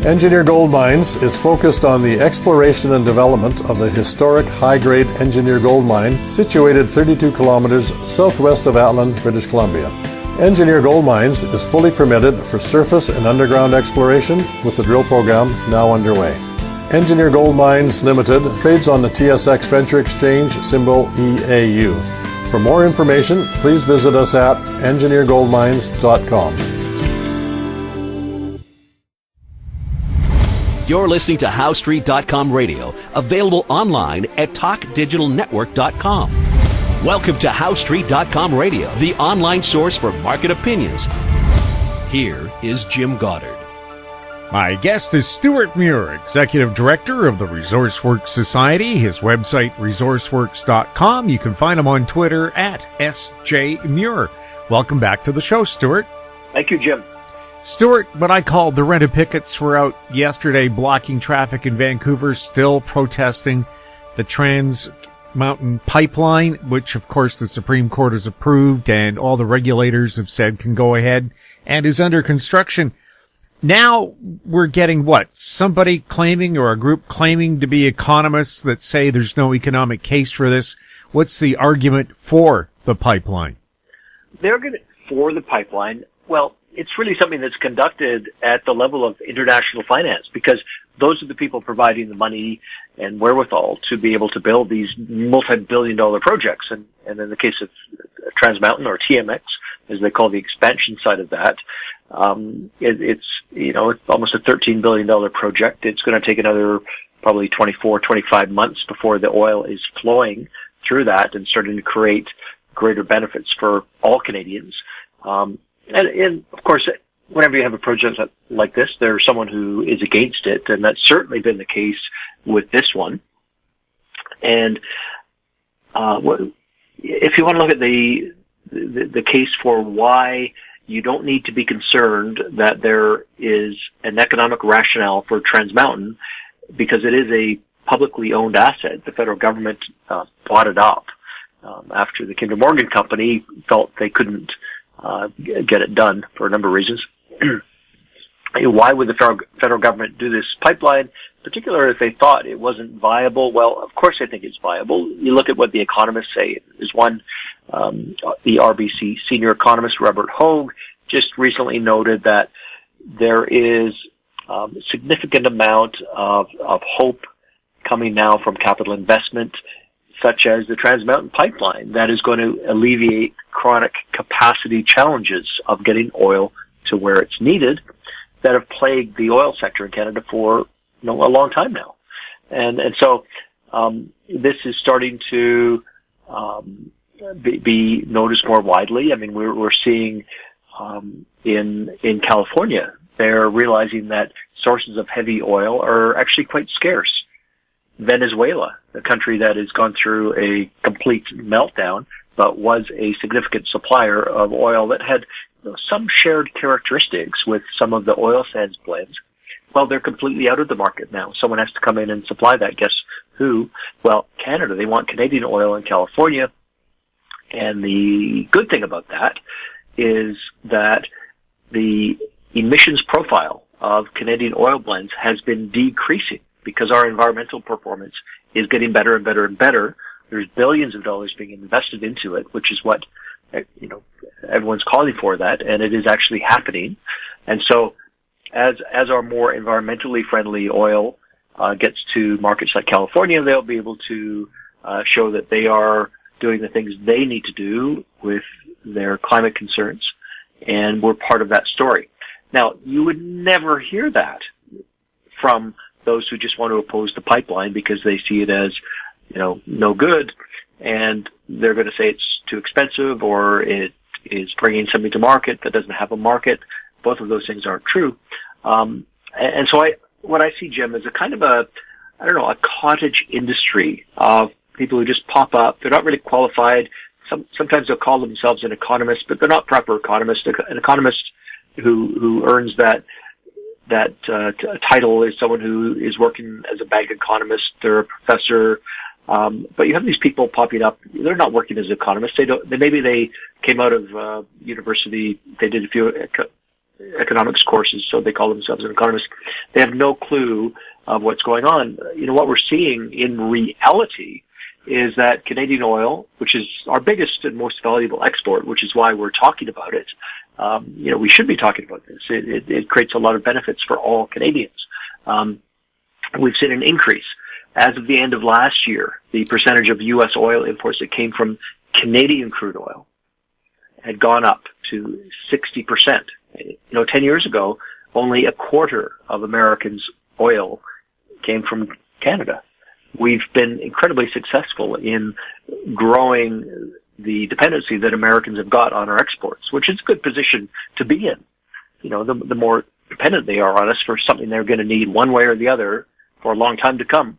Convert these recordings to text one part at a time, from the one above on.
Engineer Gold Mines is focused on the exploration and development of the historic high-grade Engineer Gold Mine situated 32 kilometers southwest of Atlan, British Columbia. Engineer Gold Mines is fully permitted for surface and underground exploration with the drill program now underway. Engineer Gold Mines Limited trades on the TSX Venture Exchange, symbol EAU. For more information, please visit us at engineergoldmines.com. You're listening to HowStreet.com radio, available online at TalkDigitalNetwork.com. Welcome to HowStreet.com radio, the online source for market opinions. Here is Jim Goddard. My guest is Stewart Muir, Executive Director of the ResourceWorks Society. His website, resourceworks.com. You can find him on Twitter at SJMuir. Welcome back to the show, Stewart. Thank you, Jim. Stewart, what I call the rent-a-pickets were out yesterday blocking traffic in Vancouver, still protesting the Trans Mountain Pipeline, which, of course, the Supreme Court has approved and all the regulators have said can go ahead and is under construction. Now we're getting what? Somebody claiming or a group claiming to be economists that say there's no economic case for this. What's the argument for the pipeline? They're going to, for the pipeline, well, it's really something that's conducted at the level of international finance, because those are the people providing the money and wherewithal to be able to build these multi-billion-dollar projects. And in the case of Trans Mountain, or TMX, as they call the expansion side of that, it's almost a $13 billion project. It's going to take another probably 24, 25 months before the oil is flowing through that and starting to create greater benefits for all Canadians. And of course, whenever you have a project like this, there's someone who is against it, and that's certainly been the case with this one. And if you want to look at the case for why you don't need to be concerned that there is an economic rationale for Trans Mountain, because it is a publicly owned asset. The federal government bought it up after the Kinder Morgan company felt they couldn't get it done for a number of reasons. Why would the federal government do this pipeline, particularly if they thought it wasn't viable? Well, of course they think it's viable. You look at what the economists say. There's one, the RBC senior economist, Robert Hogue, just recently noted that there is a significant amount of hope coming now from capital investment, such as the Trans Mountain Pipeline, that is going to alleviate chronic capacity challenges of getting oil to where it's needed that have plagued the oil sector in Canada for a long time now. And so this is starting to be noticed more widely. I mean, we're seeing in California, they're realizing that sources of heavy oil are actually quite scarce. Venezuela, a country that has gone through a complete meltdown, but was a significant supplier of oil that had some shared characteristics with some of the oil sands blends. Well, they're completely out of the market now. Someone has to come in and supply that. Guess who? Well, Canada. They want Canadian oil in California. And the good thing about that is that the emissions profile of Canadian oil blends has been decreasing, because our environmental performance is getting better and better and better. There's billions of dollars being invested into it, which is what, everyone's calling for that, and it is actually happening. And so as our more environmentally friendly oil gets to markets like California, they'll be able to show that they are doing the things they need to do with their climate concerns, and we're part of that story. Now, you would never hear that from those who just want to oppose the pipeline because they see it as, no good, and they're going to say it's too expensive or it is bringing something to market that doesn't have a market. Both of those things aren't true. And so what I see, Jim, is a kind of a cottage industry of people who just pop up. They're not really qualified. Sometimes they'll call themselves an economist, but they're not proper economists. An economist who earns that title is someone who is working as a bank economist or a professor. But you have these people popping up. They're not working as economists. Maybe they came out of university. They did a economics courses, so they call themselves an economist. They have no clue of what's going on. What we're seeing in reality is that Canadian oil, which is our biggest and most valuable export, which is why we're talking about it, we should be talking about this. It creates a lot of benefits for all Canadians. We've seen an increase. As of the end of last year, the percentage of U.S. oil imports that came from Canadian crude oil had gone up to 60%. 10 years ago, only a quarter of Americans' oil came from Canada. We've been incredibly successful in growing the dependency that Americans have got on our exports, which is a good position to be in. The more dependent they are on us for something they're going to need one way or the other for a long time to come,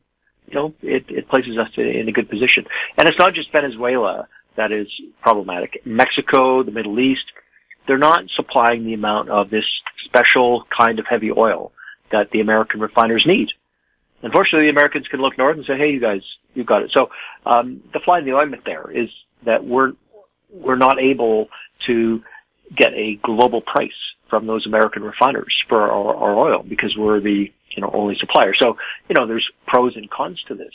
it places us in a good position. And it's not just Venezuela that is problematic. Mexico, the Middle East, they're not supplying the amount of this special kind of heavy oil that the American refiners need. Unfortunately, the Americans can look north and say, hey, you guys, you've got it. So the fly in the ointment there is that we're not able to get a global price from those American refiners for our oil because we're the only supplier. So, there's pros and cons to this.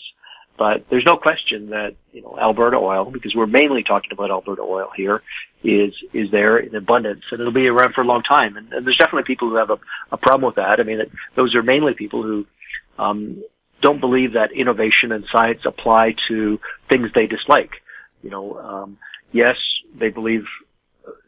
But there's no question that, Alberta oil, because we're mainly talking about Alberta oil here, is there in abundance, and it'll be around for a long time. And there's definitely people who have a problem with that. I mean, those are mainly people who don't believe that innovation and science apply to things they dislike. Yes, they believe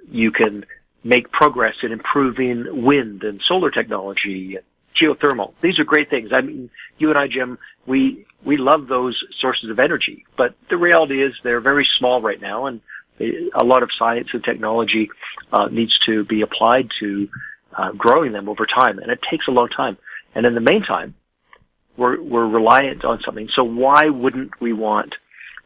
you can make progress in improving wind and solar technology and geothermal. These are great things. I mean, you and I, Jim, we love those sources of energy, but the reality is they're very small right now, and a lot of science and technology needs to be applied to growing them over time, and it takes a long time. And in the meantime, we're reliant on something. So why wouldn't we want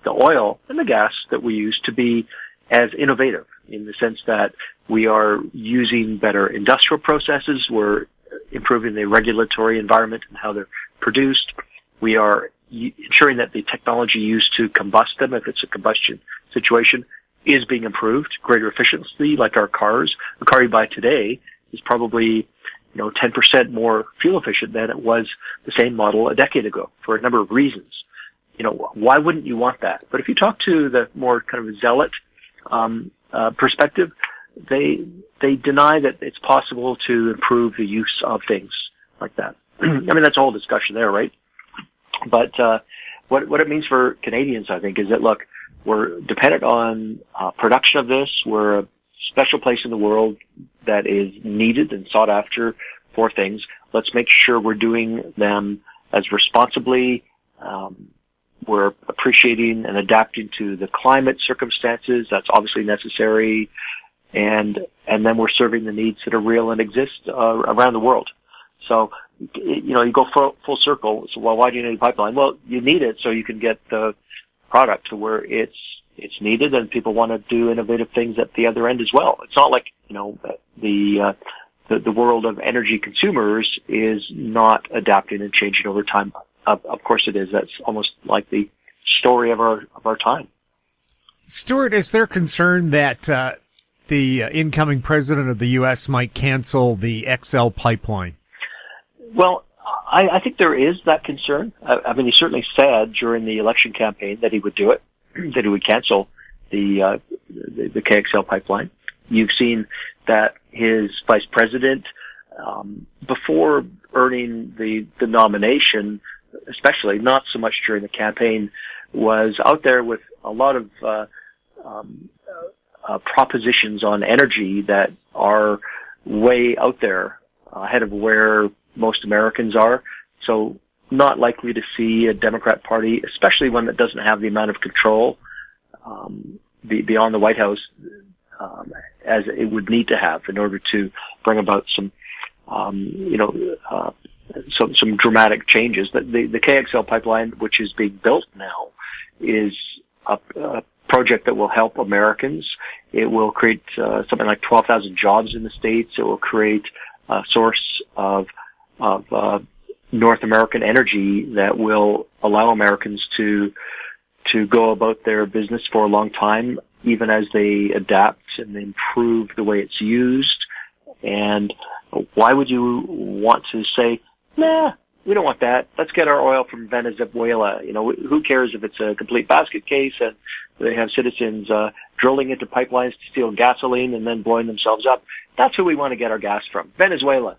the oil and the gas that we use to be as innovative in the sense that we are using better industrial processes, we're improving the regulatory environment and how they're produced, we are ensuring that the technology used to combust them, if it's a combustion situation, is being improved, greater efficiency, like our cars. The car you buy today is probably 10% more fuel efficient than it was the same model a decade ago for a number of reasons. Why wouldn't you want that? But if you talk to the more kind of zealot perspective, they deny that it's possible to improve the use of things like that. I mean, that's a whole discussion there, right? But what it means for Canadians, I think, is that, look, we're dependent on production of this. We're a special place in the world that is needed and sought after for things. Let's make sure we're doing them as responsibly. We're appreciating and adapting to the climate circumstances. That's obviously necessary. And then we're serving the needs that are real and exist around the world. So, you go full circle. So, well, why do you need a pipeline? Well, you need it so you can get the product to where it's needed, and people want to do innovative things at the other end as well. It's not like, the world of energy consumers is not adapting and changing over time. Of course it is. That's almost like the story of our time. Stewart, is there concern that the incoming president of the U.S. might cancel the XL pipeline? Well, I think there is that concern. I mean, he certainly said during the election campaign that he would do it, that he would cancel the KXL pipeline. You've seen that his vice president, before earning the nomination, especially not so much during the campaign, was out there with a lot of propositions on energy that are way out there ahead of where most Americans are. So not likely to see a Democrat Party, especially one that doesn't have the amount of control beyond the White House as it would need to have in order to bring about some dramatic changes. The KXL pipeline, which is being built now, is a project that will help Americans. It will create something like 12,000 jobs in the States. It will create a source of North American energy that will allow Americans to go about their business for a long time, even as they adapt and improve the way it's used And why would you want to say, nah, we don't want that. Let's get our oil from Venezuela. Who cares if it's a complete basket case and they have citizens drilling into pipelines to steal gasoline and then blowing themselves up. That's who we want to get our gas from. Venezuela,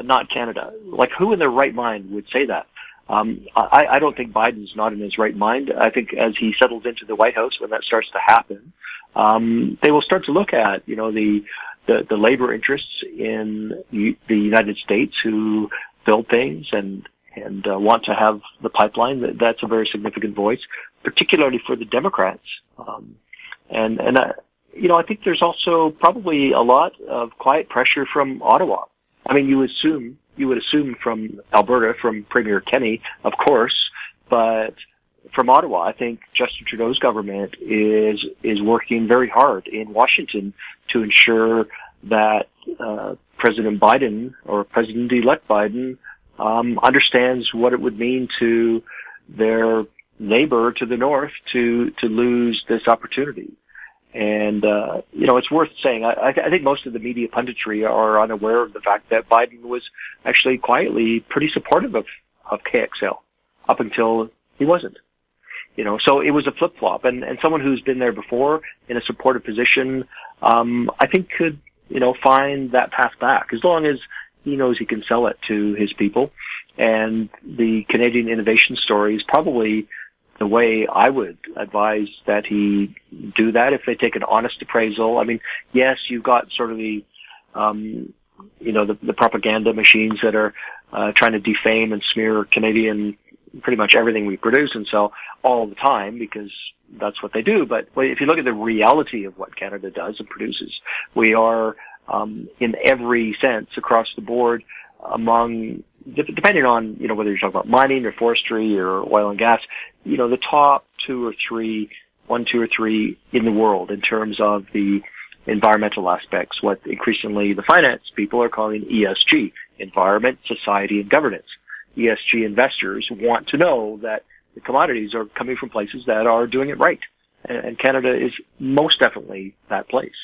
not Canada. Like, who in their right mind would say that? I don't think Biden's not in his right mind. I think as he settles into the White House, when that starts to happen, they will start to look at, the labor interests in the United States who build things and want to have the pipeline. That's a very significant voice, particularly for the Democrats. I think there's also probably a lot of quiet pressure from Ottawa. I mean, you would assume from Alberta, from Premier Kenney, of course, but from Ottawa, I think Justin Trudeau's government is working very hard in Washington to ensure that President Biden, or President-elect Biden, understands what it would mean to their neighbor to the north to lose this opportunity. And, it's worth saying, I think most of the media punditry are unaware of the fact that Biden was actually quietly pretty supportive of KXL up until he wasn't. So it was a flip-flop. And someone who's been there before in a supportive position, I think could, find that path back as long as he knows he can sell it to his people. And the Canadian innovation story is probably the way I would advise that he do that if they take an honest appraisal. I mean, yes, you've got sort of the propaganda machines that are trying to defame and smear Canadian, pretty much everything we produce and sell all the time, because that's what they do. But if you look at the reality of what Canada does and produces, we are, in every sense across the board, among, depending on, whether you're talking about mining or forestry or oil and gas, the top two or three in the world in terms of the environmental aspects, what increasingly the finance people are calling ESG, environment, society, and governance. ESG investors want to know that the commodities are coming from places that are doing it right. And Canada is most definitely that place.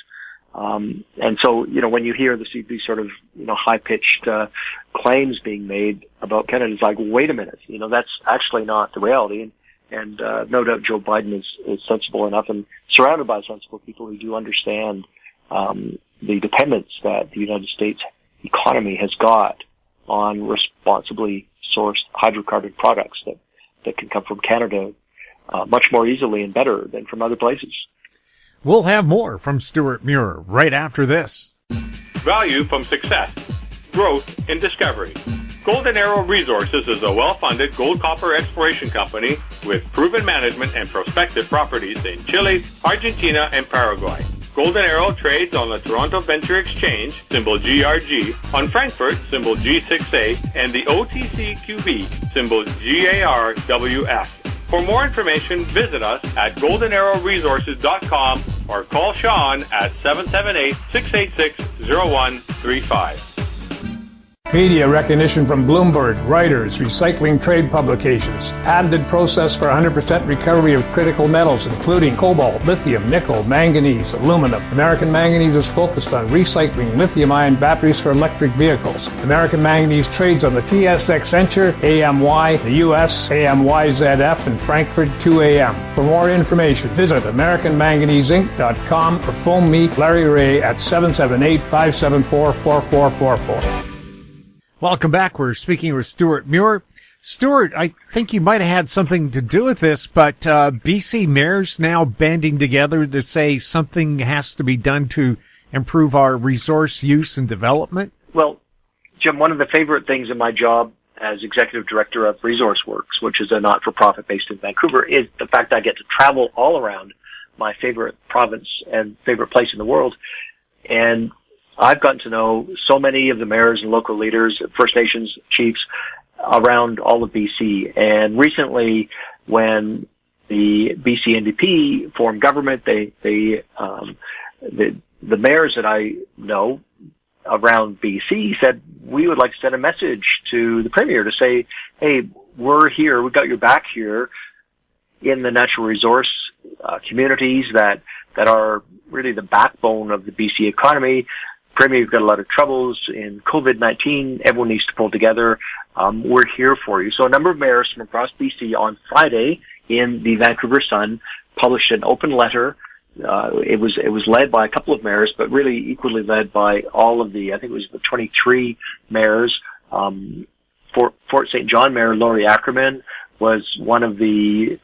And so, when you hear these sort of, high-pitched, claims being made about Canada, it's like, wait a minute, that's actually not the reality. And no doubt Joe Biden is sensible enough and surrounded by sensible people who do understand, the dependence that the United States economy has got on responsibly sourced hydrocarbon products that can come from Canada, much more easily and better than from other places. We'll have more from Stewart Muir right after this. Value from success. Growth in discovery. Golden Arrow Resources is a well-funded gold-copper exploration company with proven management and prospective properties in Chile, Argentina, and Paraguay. Golden Arrow trades on the Toronto Venture Exchange, symbol GRG, on Frankfurt, symbol G6A, and the OTCQB, symbol GARWF. For more information, visit us at goldenarrowresources.com or call Sean at 778-686-0135. Media recognition from Bloomberg, Reuters, recycling trade publications. Patented process for 100% recovery of critical metals, including cobalt, lithium, nickel, manganese, aluminum. American Manganese is focused on recycling lithium-ion batteries for electric vehicles. American Manganese trades on the TSX Venture, AMY, the US, AMYZF, and Frankfurt 2AM. For more information, visit AmericanManganeseInc.com or phone me, Larry Ray, at 778-574-4444. Welcome back. We're speaking with Stewart Muir. Stewart, I think you might have had something to do with this, but BC mayors now banding together to say something has to be done to improve our resource use and development. Well, Jim, one of the favorite things in my job as executive director of ResourceWorks, which is a not-for-profit based in Vancouver, is the fact I get to travel all around my favorite province and favorite place in the world. And I've gotten to know so many of the mayors and local leaders, First Nations chiefs around all of BC. And recently, when the BC NDP formed government, the mayors that I know around BC said, we would like to send a message to the Premier to say, hey, we're here, we've got your back here in the natural resource communities that are really the backbone of the BC economy. Premier, you've got a lot of troubles in COVID-19. Everyone needs to pull together. We're here for you. So a number of mayors from across BC on Friday in the Vancouver Sun published an open letter. It was led by a couple of mayors, but really equally led by all of I think it was the 23 mayors. Fort St. John Mayor Laurie Ackerman was one of the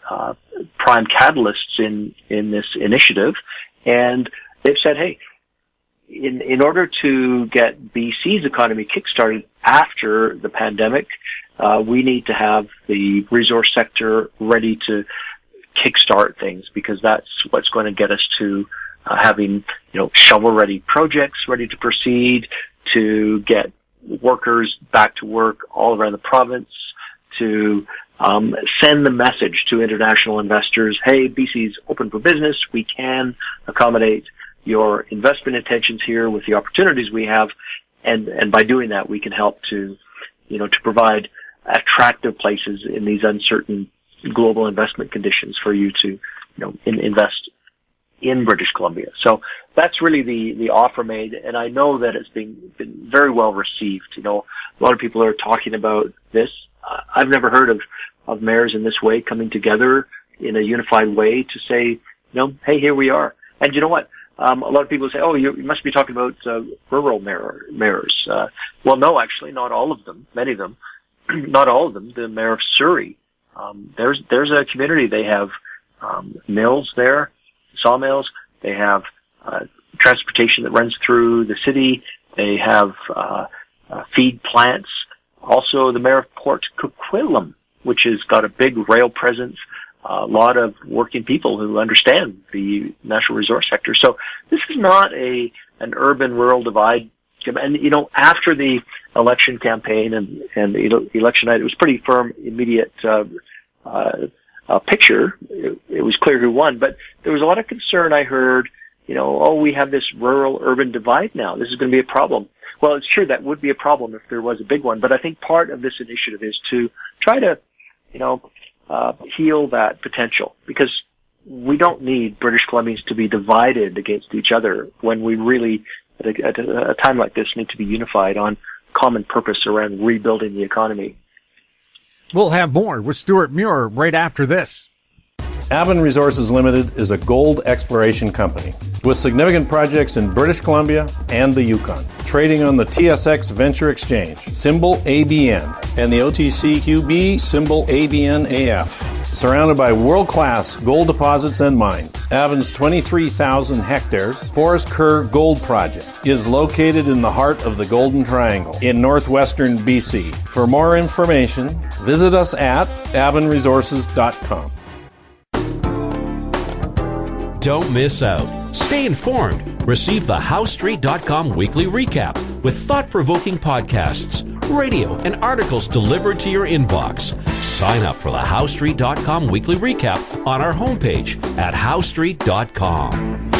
prime catalysts in this initiative, and they've said, hey, in order to get BC's economy kickstarted after the pandemic, we need to have the resource sector ready to kickstart things, because that's what's going to get us to having, shovel-ready projects ready to proceed, to get workers back to work all around the province, to send the message to international investors, hey, BC's open for business. We can accommodate your investment intentions here with the opportunities we have. And by doing that, we can help to provide attractive places in these uncertain global investment conditions for you to, invest in British Columbia. So that's really the offer made, and I know that it's been very well received. A lot of people are talking about this. I've never heard of mayors in this way coming together in a unified way to say, hey, here we are. And you know what? A lot of people say, oh, you must be talking about rural mayors. Well, no, actually, not all of them. Many of them, not all of them. The mayor of Surrey, there's a community. They have mills there, sawmills. They have transportation that runs through the city. They have feed plants. Also, the mayor of Port Coquitlam, which has got a big rail presence, a lot of working people who understand the natural resource sector. So this is not an urban-rural divide. And, after the election campaign and the election night, it was pretty firm, immediate picture. It was clear who won. But there was a lot of concern I heard, we have this rural-urban divide now. This is going to be a problem. Well, it's true that would be a problem if there was a big one. But I think part of this initiative is to try to, heal that potential, because we don't need British Columbians to be divided against each other when we really, at a time like this, need to be unified on common purpose around rebuilding the economy. We'll have more with Stewart Muir right after this. Avon Resources Limited is a gold exploration company with significant projects in British Columbia and the Yukon, trading on the TSX Venture Exchange, symbol ABN, and the OTCQB, symbol ABNAF. Surrounded by world-class gold deposits and mines, Avon's 23,000 hectares Forest Kerr Gold Project is located in the heart of the Golden Triangle in northwestern BC. For more information, visit us at avonresources.com. Don't miss out. Stay informed. Receive the HowStreet.com weekly recap with thought-provoking podcasts, radio, and articles delivered to your inbox. Sign up for the HowStreet.com weekly recap on our homepage at HowStreet.com.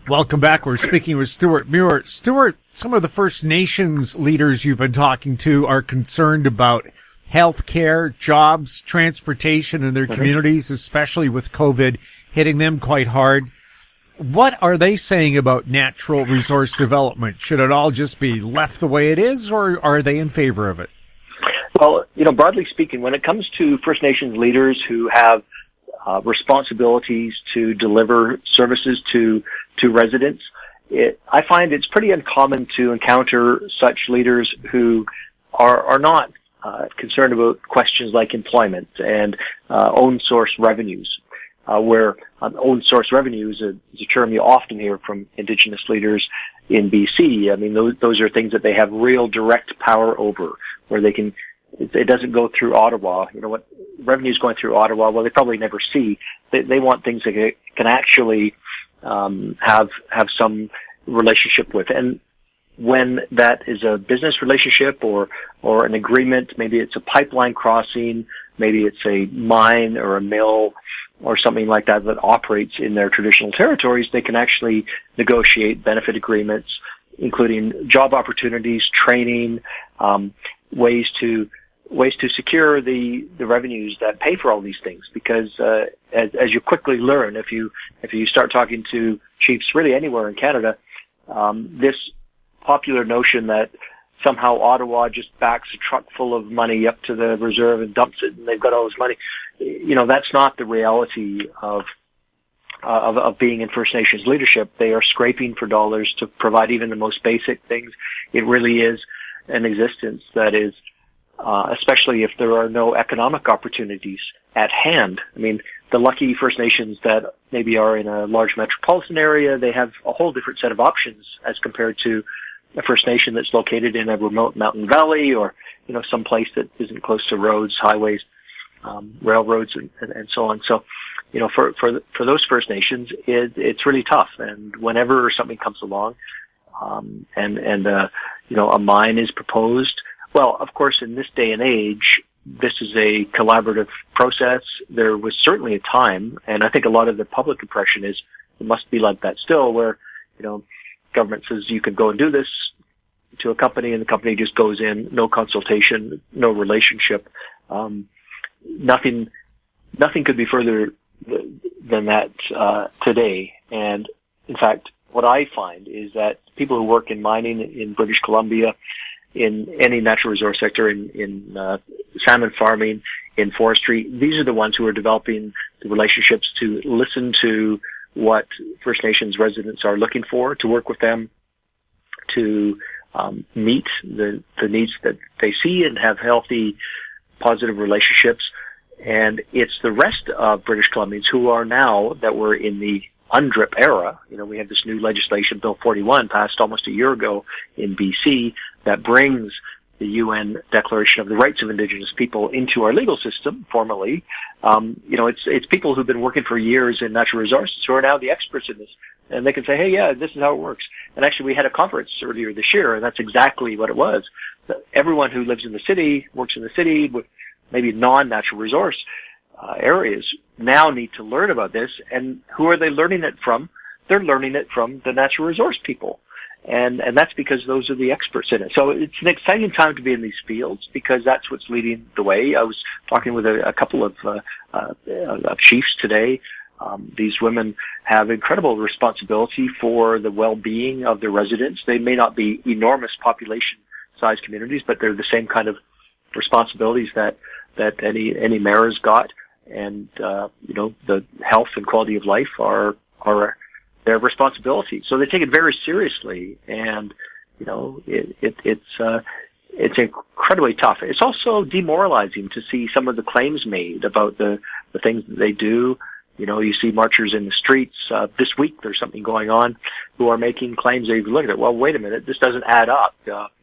Welcome back. We're speaking with Stewart Muir. Stewart, some of the First Nations leaders you've been talking to are concerned about health care, jobs, transportation in their communities, especially with COVID hitting them quite hard. What are they saying about natural resource development? Should it all just be left the way it is, or are they in favor of it? Well, broadly speaking, when it comes to First Nations leaders who have responsibilities to deliver services to residents, I find it's pretty uncommon to encounter such leaders who are not concerned about questions like employment and own source revenues. Where own source revenue is a term you often hear from Indigenous leaders in BC. I mean, those are things that they have real direct power over, where they can, it doesn't go through Ottawa. What revenue's going through Ottawa, well, they probably never see. They want things that can actually have some relationship with. And when that is a business relationship or an agreement, maybe it's a pipeline crossing, maybe it's a mine or a mill or something like that operates in their traditional territories, they can actually negotiate benefit agreements, including job opportunities, training, ways to secure the revenues that pay for all these things. Because as you quickly learn, if you start talking to chiefs really anywhere in Canada, this popular notion that somehow Ottawa just backs a truck full of money up to the reserve and dumps it, and they've got all this money. That's not the reality of being in First Nations leadership. They are scraping for dollars to provide even the most basic things. It really is an existence that is, especially if there are no economic opportunities at hand. I mean, the lucky First Nations that maybe are in a large metropolitan area, they have a whole different set of options as compared to a First Nation that's located in a remote mountain valley or, some place that isn't close to roads, highways, railroads, and so on. So, for those First Nations, it's really tough. And whenever something comes along, a mine is proposed, well, of course, in this day and age, this is a collaborative process. There was certainly a time, and I think a lot of the public impression is it must be like that still, where, government says you can go and do this to a company, and the company just goes in, no consultation, no relationship. Nothing could be further than that today. And in fact, what I find is that people who work in mining in British Columbia, in any natural resource sector, in salmon farming, in forestry, these are the ones who are developing the relationships to listen to what First Nations residents are looking for, to work with them, to meet the needs that they see and have healthy, positive relationships. And it's the rest of British Columbians who are now, that were in the UNDRIP era. We have this new legislation, Bill 41, passed almost a year ago in BC, that brings the UN Declaration of the Rights of Indigenous People into our legal system formally. It's people who've been working for years in natural resources who are now the experts in this. And they can say, hey, yeah, this is how it works. And actually, we had a conference earlier this year, and that's exactly what it was. Everyone who lives in the city, works in the city with maybe non-natural resource areas, now need to learn about this. And who are they learning it from? They're learning it from the natural resource people. And that's because those are the experts in it. So it's an exciting time to be in these fields because that's what's leading the way. I was talking with a couple of chiefs today. These women have incredible responsibility for the well-being of their residents. They may not be enormous population-sized communities, but they're the same kind of responsibilities that any mayor has got. And the health and quality of life are their responsibility. So they take it very seriously, and it's incredibly tough. It's also demoralizing to see some of the claims made about the things that they do. You see marchers in the streets. This week there's something going on who are making claims that you look at it. Well, wait a minute, this doesn't add up.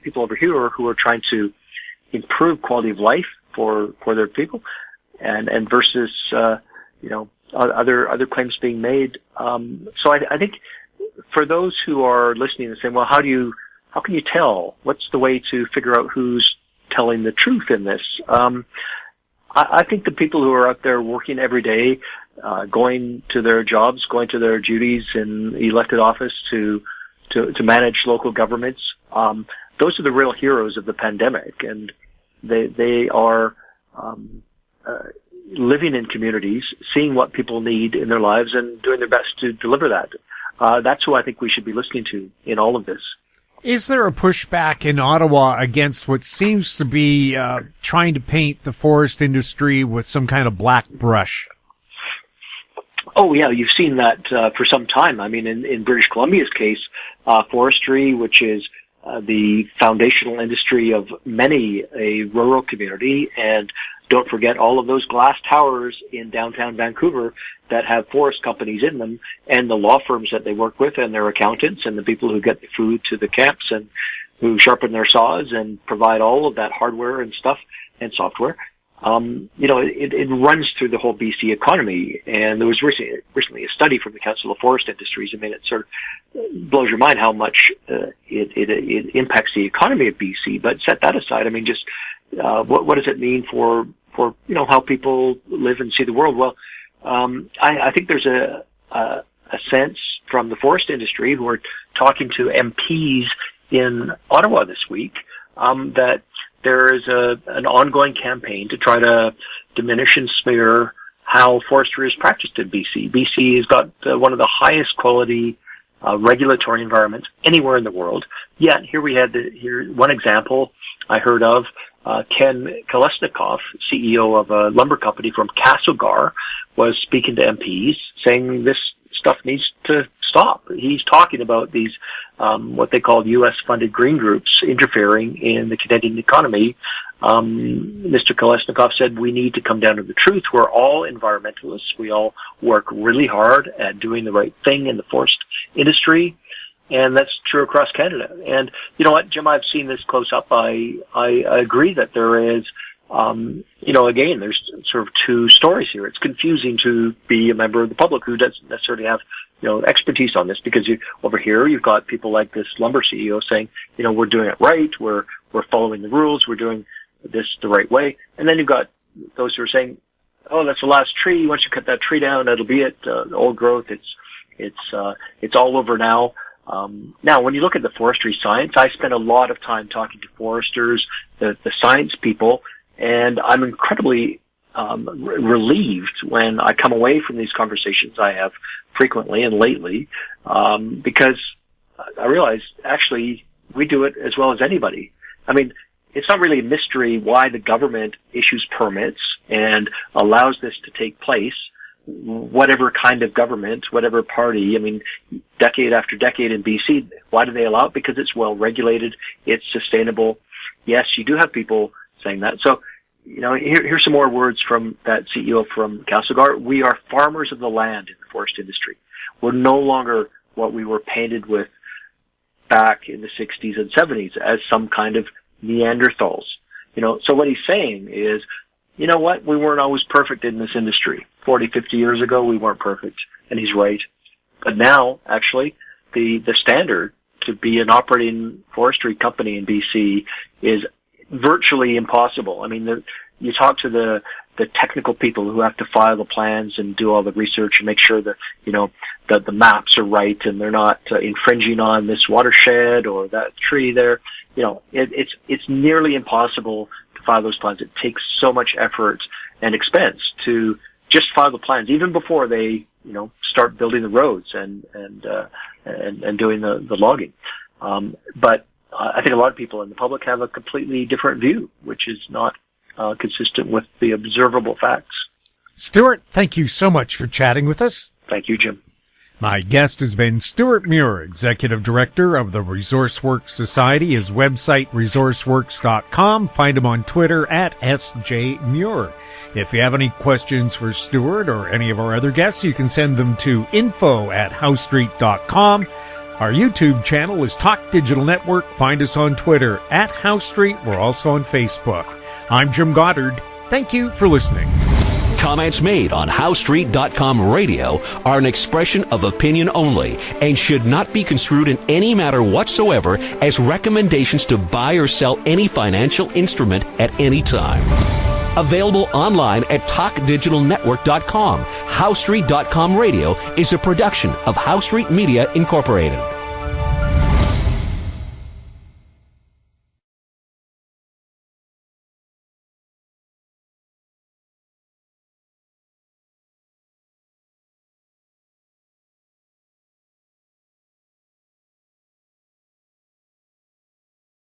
People over here who are trying to improve quality of life for their people, and versus other claims being made. So I think for those who are listening and saying, well, how can you tell? What's the way to figure out who's telling the truth in this? I think the people who are out there working every day, going to their jobs, going to their duties in elected office to manage local governments, those are the real heroes of the pandemic, and they are living in communities, seeing what people need in their lives, and doing their best to deliver that. That's who I think we should be listening to in all of this. Is there a pushback in Ottawa against what seems to be trying to paint the forest industry with some kind of black brush? Oh, yeah, you've seen that for some time. I mean, in British Columbia's case, forestry, which is the foundational industry of many a rural community, and don't forget all of those glass towers in downtown Vancouver that have forest companies in them, and the law firms that they work with, and their accountants, and the people who get the food to the camps, and who sharpen their saws and provide all of that hardware and stuff and software. It runs through the whole BC economy. And there was recently a study from the Council of Forest Industries. I mean, it sort of blows your mind how much it impacts the economy of BC. But set that aside. I mean, just what does it mean for how people live and see the world? Well, I think there's a sense from the forest industry who are talking to MPs in Ottawa this week that there is an ongoing campaign to try to diminish and smear how forestry is practiced in BC. BC has got one of the highest quality regulatory environments anywhere in the world. Yet here we had one example I heard of. Ken Kolesnikov, CEO of a lumber company from Castlegar, was speaking to MPs saying this stuff needs to stop. He's talking about these, what they call U.S.-funded green groups interfering in the Canadian economy. Mr. Kolesnikov said we need to come down to the truth. We're all environmentalists. We all work really hard at doing the right thing in the forest industry. And that's true across Canada. And you know what, Jim, I've seen this close up. I agree that there is, again, there's sort of two stories here. It's confusing to be a member of the public who doesn't necessarily have, expertise on this, because over here you've got people like this lumber CEO saying, we're doing it right. We're following the rules. We're doing this the right way. And then you've got those who are saying, oh, that's the last tree. Once you cut that tree down, that'll be it. Old growth. It's all over now. Now, when you look at the forestry science, I spend a lot of time talking to foresters, the science people, and I'm incredibly relieved when I come away from these conversations I have frequently and lately, because I realize actually we do it as well as anybody. I mean, it's not really a mystery why the government issues permits and allows this to take place. Whatever kind of government, whatever party, I mean, decade after decade in BC, why do they allow it? Because it's well regulated, it's sustainable. Yes, you do have people saying that. So, here's some more words from that CEO from Castlegar. We are farmers of the land in the forest industry. We're no longer what we were painted with back in the 60s and 70s as some kind of Neanderthals. So what he's saying is, you know what? We weren't always perfect in this industry. 40, 50 years ago, we weren't perfect. And he's right. But now, actually, the standard to be an operating forestry company in BC is virtually impossible. I mean, you talk to the technical people who have to file the plans and do all the research and make sure that, that the maps are right and they're not infringing on this watershed or that tree there. It's nearly impossible to file those plans. It takes so much effort and expense to just file the plans, even before they, start building the roads and doing the logging. But I think a lot of people in the public have a completely different view, which is not consistent with the observable facts. Stewart, thank you so much for chatting with us. Thank you, Jim. My guest has been Stewart Muir, Executive Director of the ResourceWorks Society. His website, resourceworks.com. Find him on Twitter at SJMuir. If you have any questions for Stewart or any of our other guests, you can send them to info@howstreet.com. Our YouTube channel is Talk Digital Network. Find us on Twitter at House Street. We're also on Facebook. I'm Jim Goddard. Thank you for listening. Comments made on HowStreet.com radio are an expression of opinion only and should not be construed in any matter whatsoever as recommendations to buy or sell any financial instrument at any time. Available online at TalkDigitalNetwork.com. HowStreet.com radio is a production of House Street Media Incorporated.